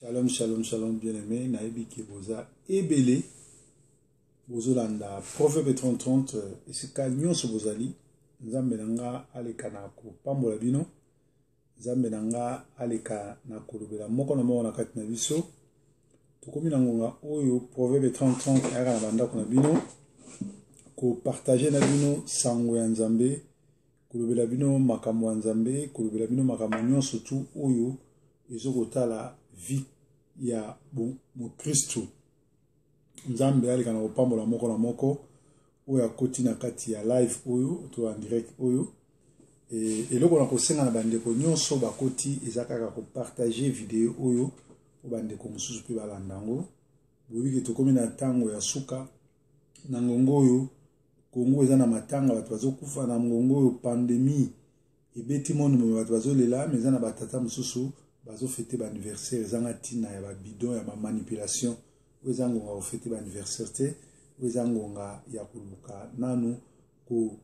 Shalom, shalom, shalom, bien-aimé. Naïbi Kiboza, Ebele, Bozolanda, Proverbe 30-30, et c'est Kanyon sur Bozali, Nzambenanga, Aleka Nako, Pambola Bino, Nzambenanga, Aleka Nako, Lubela, Moko na Moko na Kati na Biso, Tukomi Nangonga, Oyo, Proverbe 30-30, Aya na Banda Kuna Bino, Ko partager na Bino, Sango ya Nzambe, Kulubela Bino, Makambo ya Nzambe, Kulubela Bino, Makambo Nyon, surtout Oyo, Ezokotala, vie ya mu Kristo Nzambe alika na opambola moko na moko oyo akoti na kati ya live oyo to en direct oyo eloko na kosenga na bandeko nyonso bakoti ezakaka ko partager video oyo o bandeko mususu pe balanda ngo boyiki tokomi na tango ya suka na ngongo oyo Kongo eza na matanga bato bazokufa na ngongo oyo pandémie ebeti monde bato bazolela mais eza na batata mususu bazo fêter l'anniversaire zanga tina ya ba bidon ya ba manipulation wezango nga fêter l'anniversaire te wezango nga ya kuluka nanu ko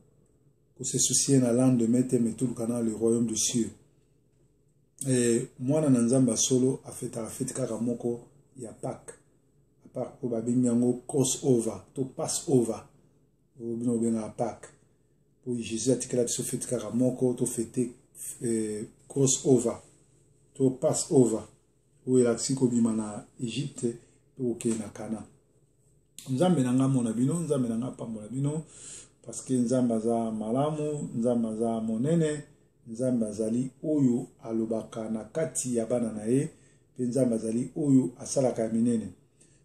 se soucier na lendemain te metuluka na le royaume de cieux mwana na Nzamba solo a fête kaka moko ya Pâques à part ko ba binyango crossover to pass over bino benga Pâques pour Jésus atikela biso fête kaka moko to fêter crossover to pass over où il a tsiko bima na Égypte to ke na Kana Nzambe nanga mona bino Nzambe nanga pambola bino parce que Nzamba za malamu Nzamba za monene Nzamba zali oyo alobaka na kati ya bana na ye pe Nzamba zali oyo asalaka minene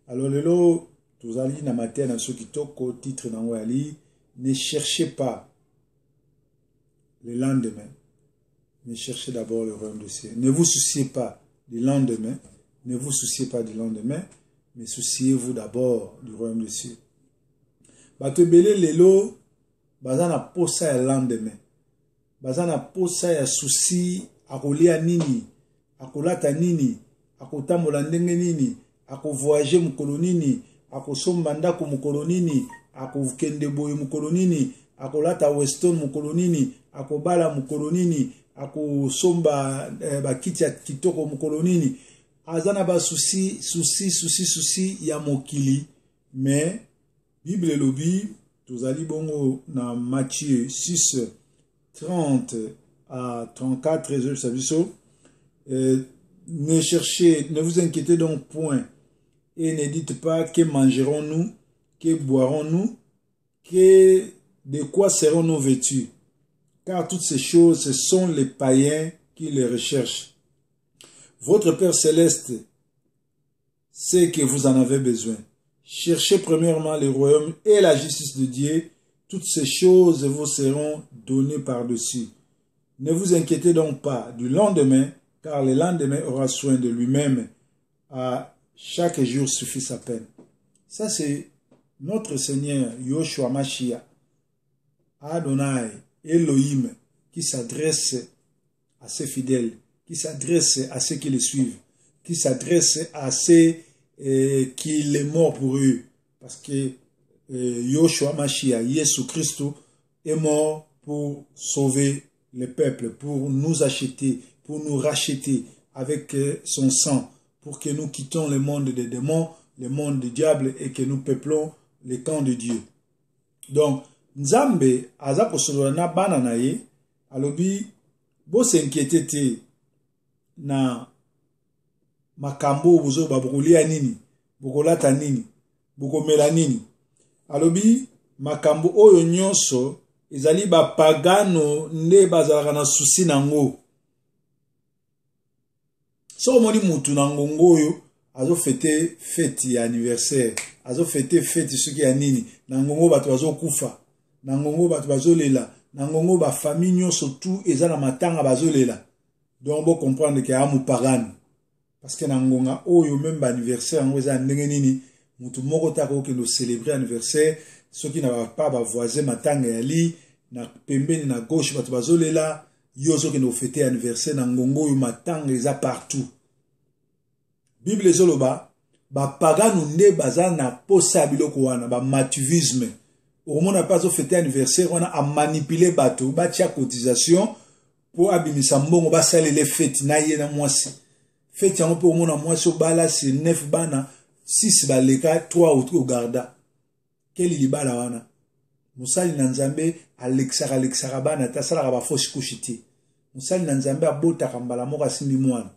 alors lelo tozali na matin na soki toko titre nango ali ne cherchez pas le lendemain. Mais cherchez d'abord le royaume de cieux. Ne vous souciez pas du lendemain. Ne vous souciez pas du lendemain. Mais souciez-vous d'abord du royaume de cieux. Batebele lelo, bazana posa ya lendemain. Bazana posa ya souci, akolia nini, akolata nini, akotambola ndenge nini, akovoyager mukolo nini, akosomba ndako mukolo nini, akokende boye mukolo nini, akolata weston mukolo nini, akobala mukolo nini, ako somba bakiti ya kitoko mukolo nini azana ba souci ya mokili mais Bible lobi tozali bongo na Matthieu 6 30 à 34 je sabiso ne vous inquiétez donc point et ne dites pas que mangerons-nous, que boirons-nous, que de quoi serons-nous vêtus. Car toutes ces choses, ce sont les païens qui les recherchent. Votre Père Céleste sait que vous en avez besoin. Cherchez premièrement le royaume et la justice de Dieu. Toutes ces choses vous seront données par-dessus. Ne vous inquiétez donc pas du lendemain, car le lendemain aura soin de lui-même. À chaque jour suffit sa peine. Ça, c'est notre Seigneur, Yoshua Mashiach, Adonai, Elohim, qui s'adresse à ses fidèles, qui s'adresse à ceux qui le suivent, qui s'adresse à ceux qui est mort pour eux. Parce que Yoshua Mashiach, Jésus Christ, est mort pour sauver le peuple, pour nous acheter, pour nous racheter avec son sang, pour que nous quittions le monde des démons, le monde du diable et que nous peuplons le camp de Dieu. Donc, Nzambe aza kosolola na bana na ye alobi bo s'inquiéter te na makambo bozo babukulia nini bukolata nini bukomela nini alobi makambo oyo nyonso ezali bapagano nde bazalaka na susi nango so moni mutu na ngongo oyo azo fete fete ya anniversaire azo fete fete soki ya nini na ngongo bato bazokufa na ngongo bato bazolela na ngongo ba famille nyonso tout eza na matanga bazolela donc bo comprendre que amu pagano parce que na ngonga oyo même ba anniversaire ngo eza ndenge nini mutu moko tako ke no célébrer anniversaire soki na pas ba voisin matanga ya li na pembeni na gauche bato bazolela yo soki no fêter anniversaire na ngongo oyo matanga eza partout Bible ezoloba ba pagano nde baza na posa biloko wana ba matuvisme au moment n'a pas fêté anniversaire on a manipulé bateau batia cotisation pour abimisa mbongo basale les fêtes na yena mwasi Fête yango pe omona mwasi obala c'est 9 bana 6 baleka 3 au garda. Keli libala wana. Musali na nzambe alexaka bana tasalaka ba fausse couche te. Musali na nzambe abotaka mbala moko asimbi mwana.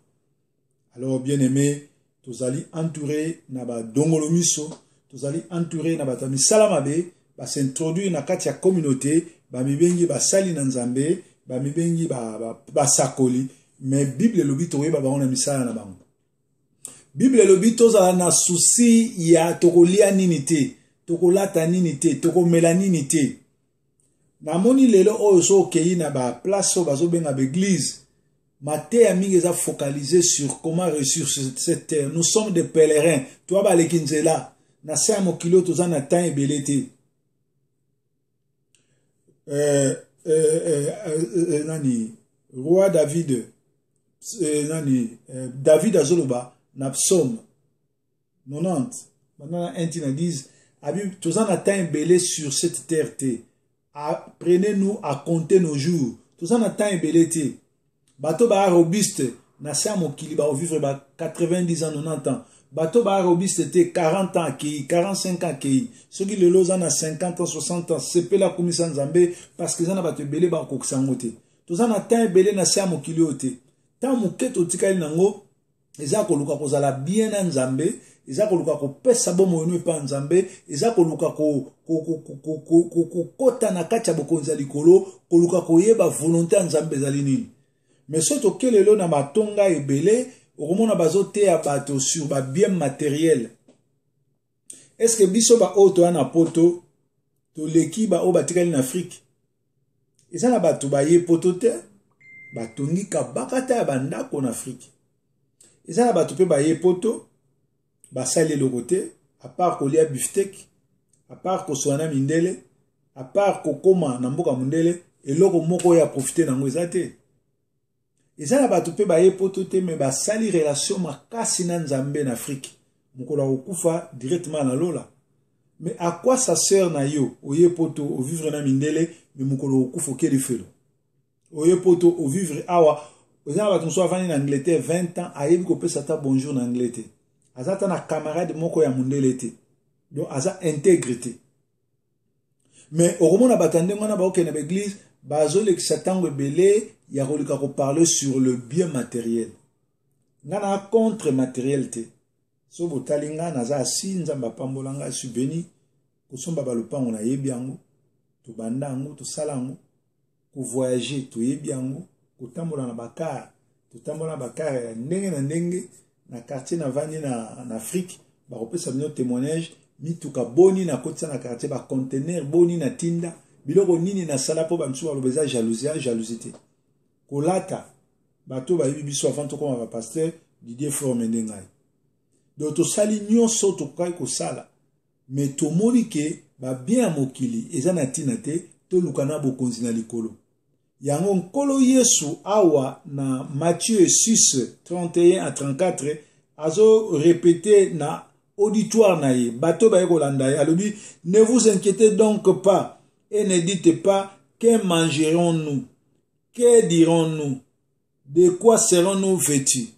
Alors bien aimé, tozali entouré na ba dongolo miso, tozali entouré na ba misala mabe, ba s'introduire na kati ya communauté, ba mibengi ba sali na nzambe, ba mibengi ba sakoli, mais Bible lobi toyeba ba ona misala na bango. Bible lobi tozala na souci ya tokolia nini te, tokolata nini te, tokomela nini te. Namoni lelo oyo so okei na ba place bazo benga ba église. Ma terre mingi est focalisée sur comment réussir sur cette terre. Nous sommes des pèlerins. Toi ba lekinzela na sa mokilo toza na temps ebelete. Nani roi David David azoloba na psaume 90. Maintenant un tina disent toza na temps ebelé sur cette terre te. Apprenez-nous à compter nos jours. Toza na temps ebelete. Bato ba robuste na sa mokili ba vivre ba 90 ans 90 ans. Bato ba robuste te 40 ans ki 45 ans ki. Soki lelo za na 50 ans 60 ans sepela komisa nzambe parce que za na bato belé ba kokisa ngote. Toza na temps belé na sa mokili ote. Tant moketo tikali nango eza koluka kozala bien na nzambe, eza koluka kopesa bomo eno pa nzambe, eza koluka kota na kati ya bokonzi ya likolo, koluka koyeba volonté ya nzambe ezali nini. Mais surtout que le na matonga ebele, okomona bazote ya bato sur ba bien matériel. Est-ce que biso ba oto ana poto to leki ba o batikali na Afrique? Eza na bato ba ye poto te, batongi ka bakata ya bandako na Afrique. Eza na bato pe ba ye poto, ba sali lokote, à part kolia beefsteak, à part koswana mindele, à part kokoma na mboka mundele, eloko moko ya profiter nango eza te. Eza na bato pe ba ye poto te me ba sali relation makasi na nzambe en Afrique. Mokolo okufa directement na lola. Mais à quoi ça sert na yo oye poto o vivre na mindele me mokolo okufa keli felo. Oye poto o vivre awa eza na bato so avani na Angleterre 20 ans ayebi ko pesa ta bonjour na Angleterre. Azata na camarade moko ya mundele te. Donc aza intégrité. Mais okomona batande ngana ba okena ba église bazolekisa tango ebele ya kolika ko parler sur le bien matériel. Ngana contre matériel te. So botalinga naza asi nzamba pambolanga subeni kosomba balupango na yebi yango to bandango to salango ko voyager to yebi yango ko tambola na bakar to tambola na bakar ndenge na ndenge na quartier na vandi na Afrique ba kopesa bino témoignage mituka boni na kotisa na quartier ba conteneur boni na tinda biloko nini na sala po ba msu balobeza jalousie kolata bato ba yebi biso avant to koma ba pasteur Didier Forme ndengai. Donc to sali nyonso to kai ko sala mais to moni ke ba bien mokili eza na tina te to lukana bokonzi na likolo. Yango nkolo Yesu awa na Matthieu 6 31 à 34 azo répéter na auditoire na ye bato ba ekolanda ye alobi ne vous inquiétez donc pas et ne dites pas que mangerons-nous, que dirons-nous, de quoi serons-nous vêtus.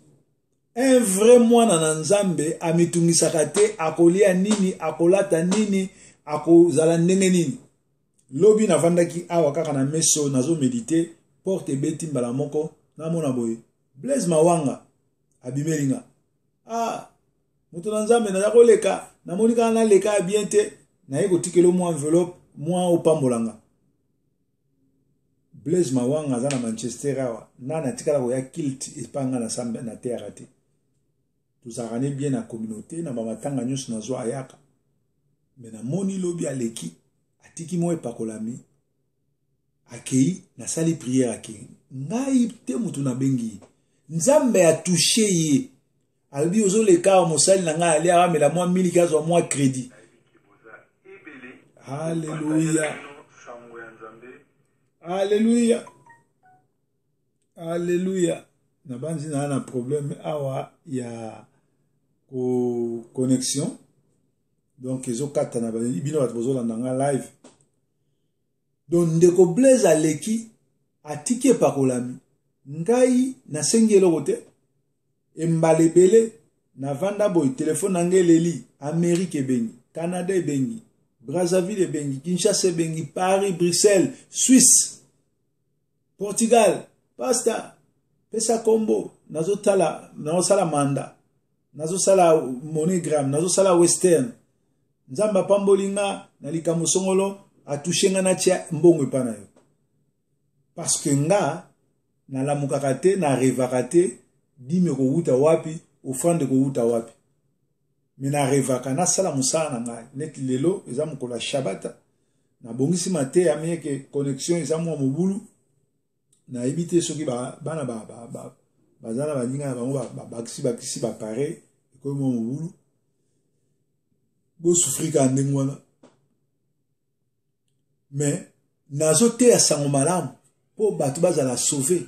Un vrai moine na nzambe amitungisaka te akolia nini akolata nini akozala ndenge nini. Lobi na vandaki awa kaka na meso nazo mediter porte beti mbala moko na mona boye Blaise Mawanga abimelinga mutu na nzambe na koleka na monika na leka bien te na yeko tikelo mo enveloppe mo opambolanga. Blaise Mawanga aza na Manchester awa na tikala ko ya kilt espanga na sambe na terre te. Tuzarane bien na communauté na bamatanga nyonso na zo ayaka. Mais na moni lobi aleki atiki mo epakolami akei na sali prière akei ngai te mutu na bengi nzambe a touché ye albi ozo le ka mosali na ngai ali amela mo miliki azo mo crédit. Alléluia, alléluia, alléluia. Na banzi na problème awa ya connexion. Donc ils ont quatre na bino batbozo na live. Donc ndeko Blaise aleki atike pakolami ngai na sengelo kote embalebele na vanda boy téléphone nangeleli Amérique ebengi, Canada ebengi, Brazzaville ebengi, Kinshasa ebengi, Paris, Bruxelles, Suisse, Portugal, pasta pesa combo nazotala nazosala manda nazosala monogram nazosala western nzamba pambolinga na likambo songolo atushenga na tia mbongo epana yo parce que nga na lamukaka te na revaka te dime ko wuta wapi ofrande ko wuta wapi me na revaka na sala musala na ngai neti lelo eza mokolo ya shabata na bongisi mate ya meke connexion eza mwa mobulu na ebite soki bana bazana baninga bango bakisi bapare ko mwa mobulu bo souffrir ka ndenge wana mais nazo te ya sango malamu po bato bazala sauver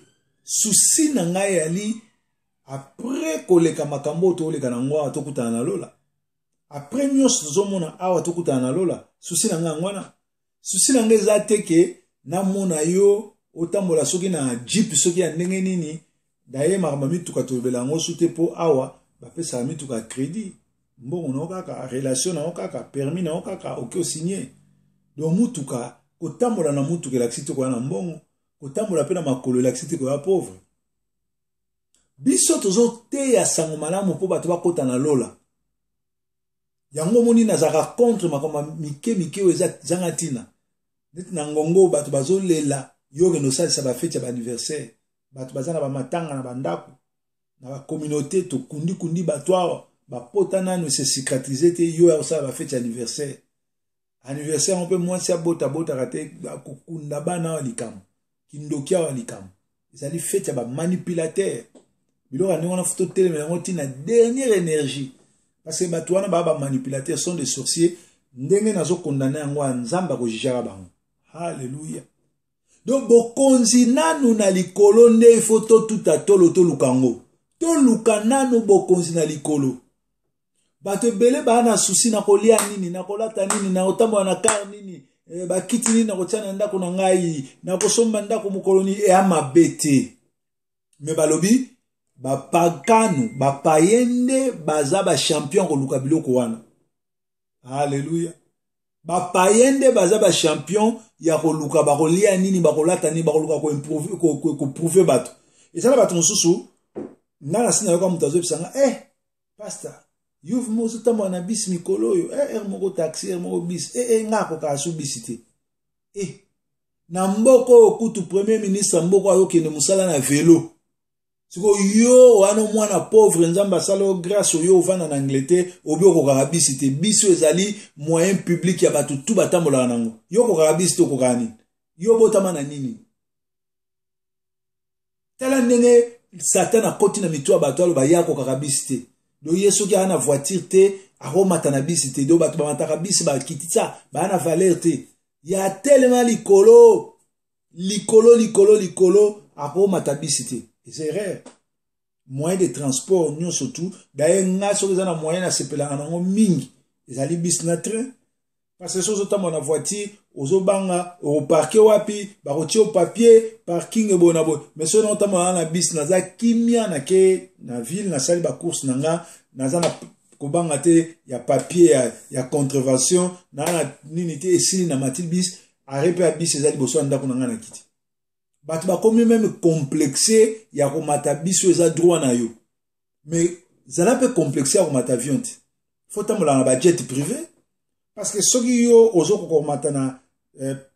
souci na ngai ali après koleka makambo to oleka na ngwa tokutana na lola après nyos tozomona awa tokutana na lola souci na ngai ngwana souci na ngai za teke na mona yo otambola soki na jeep soki ya ndenge nini daye makamba mituka tobela ngo sute po awa bapesa mituka crédit mbongo na okaka relation na okaka permis na okaka oke signé donc mutuka kotambola na mutuka elakisi ko na mbongo kotambola pe na makolo elakisi ko ya pauvre biso tozo te ya sango malamu po bato bakota na lola yango moni nazaka contre makoma mike eza zanga tina neti na ngongo bato bazolela yoge no salisa ba fete ya anniversaire bato bazana ba matanga na bandako na ba communauté to kundi bato awa bapota nano se cicatriser te yo ya osala ba fete ya anniversaire on peut moins si bota kate kokunda bana wa likamo kindokia wa likamo ezali fete ya ba manipulateur biloko ni wana photo télé mais on tina dernière énergie parce que bato wana ba manipulateurs sont des sorciers ndenge nazo condamner yango nzamba ko jijara bango haleluya donc bokonzi nanu na likolo nde photo tuta tolo to lukango to lukananu bokonzi na likolo bato bele ba na souci na kolia nini na kolata nini na otambo na kar nini bakiti nini na kotiana ndako na ngai na kosomba ndako mukoloni e amabete me balobi bapaganu bapayende baza ba champion ko luka biloko wana haleluya bapayende baza ba champion ya ko luka ba kolia nini ba kolata nini ba koluka ko prouver bato ezala bato mosusu ngana sina yoka mutazo bisanga pastor you've mozo tambo na bis mikolo yo moko taxi moko bis ngako ka su bisite na mboko okutu premier ministre mboko ayokende musala na vélo siko yo wana mwana pauvre nzamba salo grâce yo ovana na Angleterre obioko ka bisite biso ezali moyen public ya bato tu batambola nango yo ko ka bisite ko kani yo botama na nini tala ndenge Satan akoti na mitwa bato alo ba yako ka bisite do yeso ki ana voiture te aromata na bisite do bato ba mataka bisi ba kititsa ba na valeur te ya tellement likolo aromata bisite c'est rare moyen de transport nous surtout d'ailleurs nga so za na moyen na sepela anango mingi ezali bis na train parce que so tamo na voiture ozobanga au parquet wapi ba ko tio papier parking bona bo mais so na tamo na bis na za kimia na ke na ville na sali ba course na za na kobanga te ya papier ya contravention na nini te esili na matil bis arepe ya bis ezali boso ndako na na kiti bato bakomi même complexé ya komata biso eza droit na yo mais zala pe complexé ya komata avion te faut tambola na ba jet privé parce que soki yo ozo komata na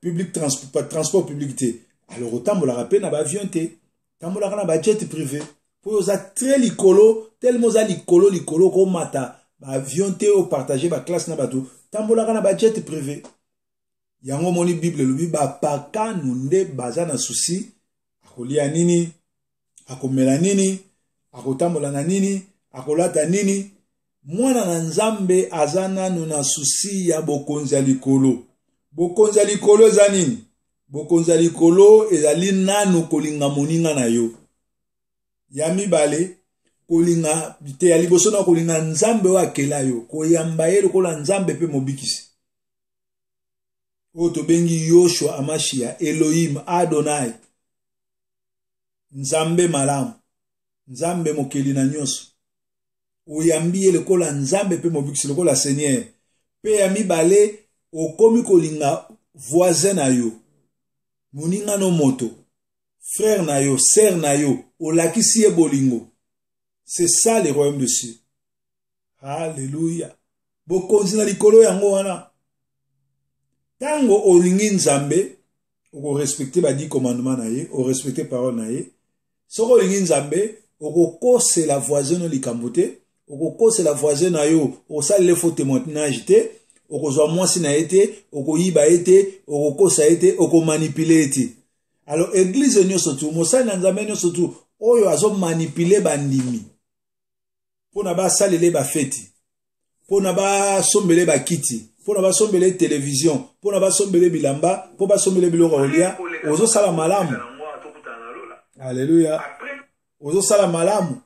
public transport public te alors otambola pe na ba avion te tambola na ba jet privé pour oza très likolo tellement za likolo komata ba avion te o partager ba classe na bato tambola na ba jet privé yango moni bible lobi bapakanu nde baza na souci akolia nini akomela nini akotambola na nini akolata nini mwana na nzambe aza nanu na souci ya bokonzi ya likolo eza nini bokonzi ya likolo ezali nanu kolinga moninga na yo ya mibale kolinga te ya liboso na kolinga nzambe oyo akela yo koyamba ye lokola nzambe pe mobikisi oyo tobengi Yoshua Amashia Elohim Adonai nzambe malamu nzambe mokeli na nyonso oyambi ye lokola nzambe pe mobikisi lokola seigneur pe ya mibale okomi kolinga voisin na yo moninga no moto frère na yo sœur na yo olakisi ye bolingo. C'est ça le royaume de Dieu. Alléluia. Bokonzi na likolo yango wana. Tango olingi nzambe oko respecter ba 10 commandements na ye, o respecter parole na ye. Soko olingi nzambe oko kose la voisin no likambo te, oko kose la voisin na yo, o sala faux témoignage te, oko zwa mwasi na ye te, oko yiba ye te, oko kosa ye te, oko manipuler te. Alors église nyonso tu, mosali na nzambe nyonso tu, oyo azo manipuler bandimi. Pona ba salele ba feti. Pona ba sombele ba kiti. Pona ba sombele télévision. Pona ba sombele bilamba. Pona ba sombele biloko olia. Ozo sala malamu. Alléluia. Ozo sala malamu.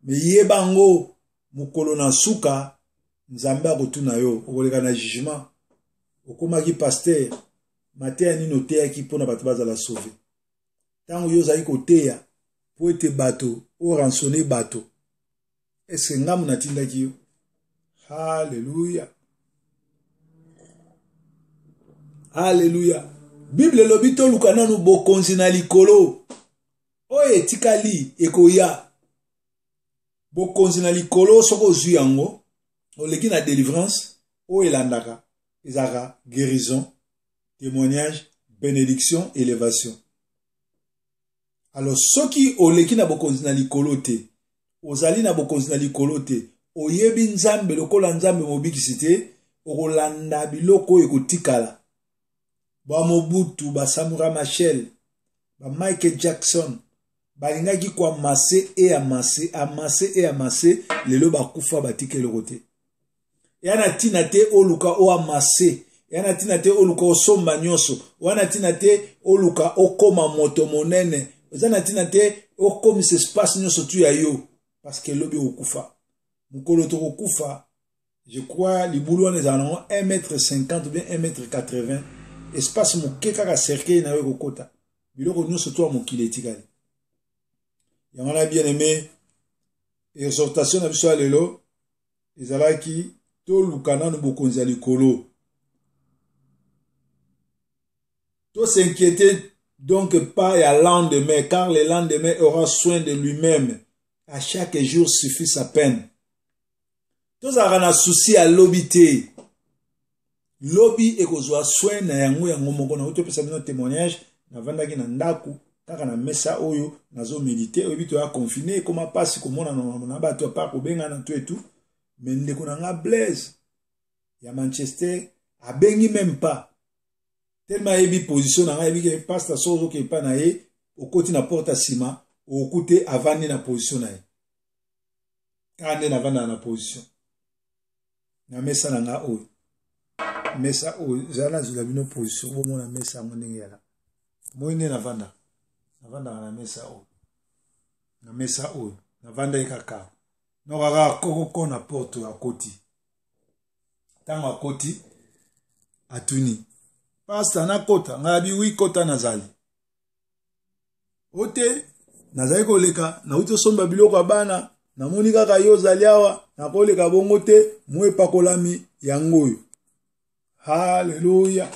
Me yebango mukolo na suka nzambe akotuna yo. Okoleka na jugement. Okomaki pasteur. Mateya nino teyaki pona bato bazala sauvé. Tango yo zali koteya po ete bato o rançonner bato. Est-ce que ngamu natinda kiyo? Alléluia. Alléluia. Bible lobi to lukana nu bokonzi na likolo. Oye tikali ekoya. Bokonzi na likolo soko zwi yango. Oleki na délivrance. O elandaka. Ezaka guérison, témoignage, bénédiction, élévation. Alors soki oleki na bokonzi na likolo te. Ozali na bokonzi na likolo te. Oyebi nzambe lokola nzambe mobikisi te. Okolanda biloko ekotikala. Ba Mobutu, ba Samura Machel, ba Michael Jackson, balingaki kwa amasse et amasse, amasse et amasse, lelo bakufa batike lokote. Yana tina te oluka o amasse, yana tina te oluka o somba nyonso, wana tina te oluka o koma moto monene, yana tina te o komi se espace nyonso tu ya yo, parce que lobi okufa. Mukolo to okufa, je crois, libulu wana ezalongo 1,50 m ou bien 1,80 m. Espace moke kaka cercueil na yo kokota. Biloko nyonso to mokili etikali. Yango na bien aimé, exhortation na biso lelo ezalaki to lukana no bokonzi ya likolo. To s'inquiéter donc pas à lendemain, car le lendemain aura soin de lui-même. À chaque jour suffit sa peine. Tous na souci à l'obité. Lobby ekozwa soin na yango yango moko na utopesa bino témoignage na vandaki na ndaku kaka na mesa oyo nazo méditer oyo bito ya confiné koma pasi komona na bato pa ko benga na tout et tout mais ndeko na nga Blaise ya Manchester abengi même pas tellement yebi position na nga yebi ke pasteur sozo ke pa na ye okoti na porte sima okute avandi na position na ye kande na vanda na position na mesa na nga oyo mesa o zala zulabino position bo mona mesa mondenge yala moine na vanda na mesa o na vanda ikaka no kaka koko na porte ya koti tango akoti atuni pasta na kota ngabi wi kota nazali ote nazali koleka na uto somba biloko abana na moni kaka yo zali awa na koleka bongo te mwe pakolami yango oyo. Alléluia.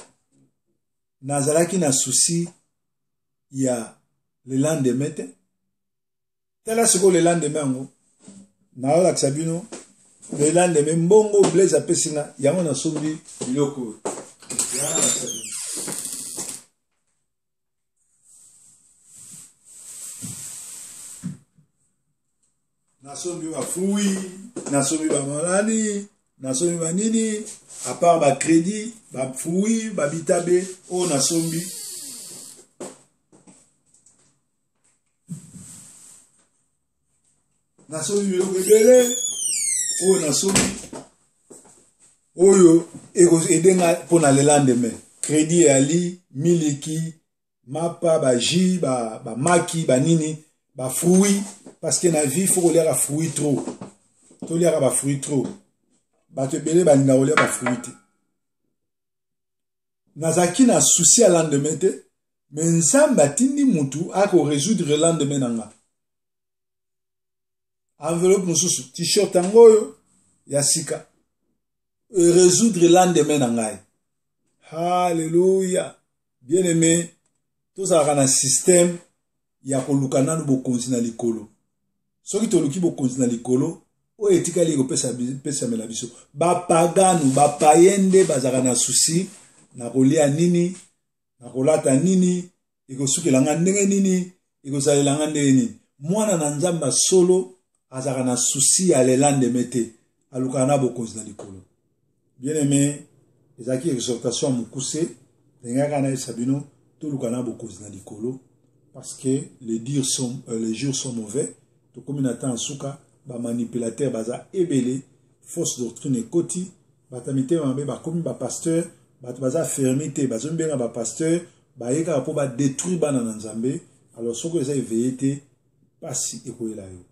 Nazalaki na souci ya le lendemain te. Tela siko le lendemain ngo. Na ola kisabino le lendemain mbongo Blaise apesinga yango na sombi biloko. Na sombi ba fui, na sombi ba malani, na sombi ba nini. À part ba crédit, ba fui, ba bitabe, o na sombi. Na sombi biloko ebele, o na sombi. Oyo, edenga pona le lendemain. Crédit ali, miliki, mapa, ba ji, ba maki, ba nini, ba fui. Parce que na vie, il faut qu'on lire à fruit trop. To lire à ba fruit trop. Bato bele balinga olia ba fruité. Nazaki na souci à lendemain te, mais nzamba tindi mutu ako résoudre le lendemain nanga. enveloppe mosusu t-shirt angoyo ya sika résoudre lendemain na ngai. Alléluia. Bien aimé, tout ça a un système ya koluka nanu bokonzi na likolo. Soki toluki bokonzi na likolo, o etikali ko pesa mela biso. Ba pagano, ba payende bazaka na souci na kolia nini, na kolata nini, iko sukelanga ndenge nini, iko salelanga ndenge nini. Mwana na nzamba solo azaka na souci ya lendemain te, aluka na bokonzi na likolo. Bien aimé, ezaki exhortation mukuse, ngaka na sabino to lukana bokonzi na likolo parce que les jours sont mauvais. To comme natan suka ba manipulateur baza ebele, fausse doctrine ekoti, batamite mabe ba komi ba pasteur, baza fermité, bazo mbenga ba pasteur, ba yeka po ba détruire bana na nzambe. Alors soko eza éveillé te pasi ekoyela yo.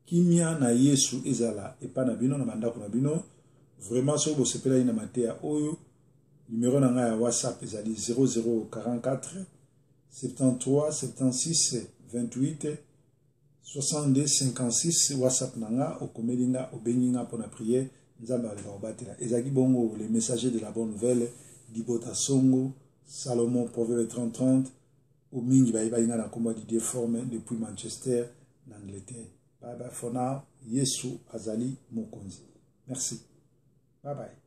Kimia na Yesu ezala epa na bino na bandako na bino. Vraiment, si vous avez une matéa, numéro de WhatsApp est 0044 73 76 28 62 56. WhatsApp nanga, au comédinga, au beninga pour la prière. Nous avons Ezaki Bongo, les messagers de la bonne nouvelle, Dibota Songo, Salomon, Proverbe 30-30, au Mingi Baïbaïna, la combat du déforme depuis Manchester, l'Angleterre. Bye bye for now. Yesu Azali Mokonzi. Merci. Bye bye.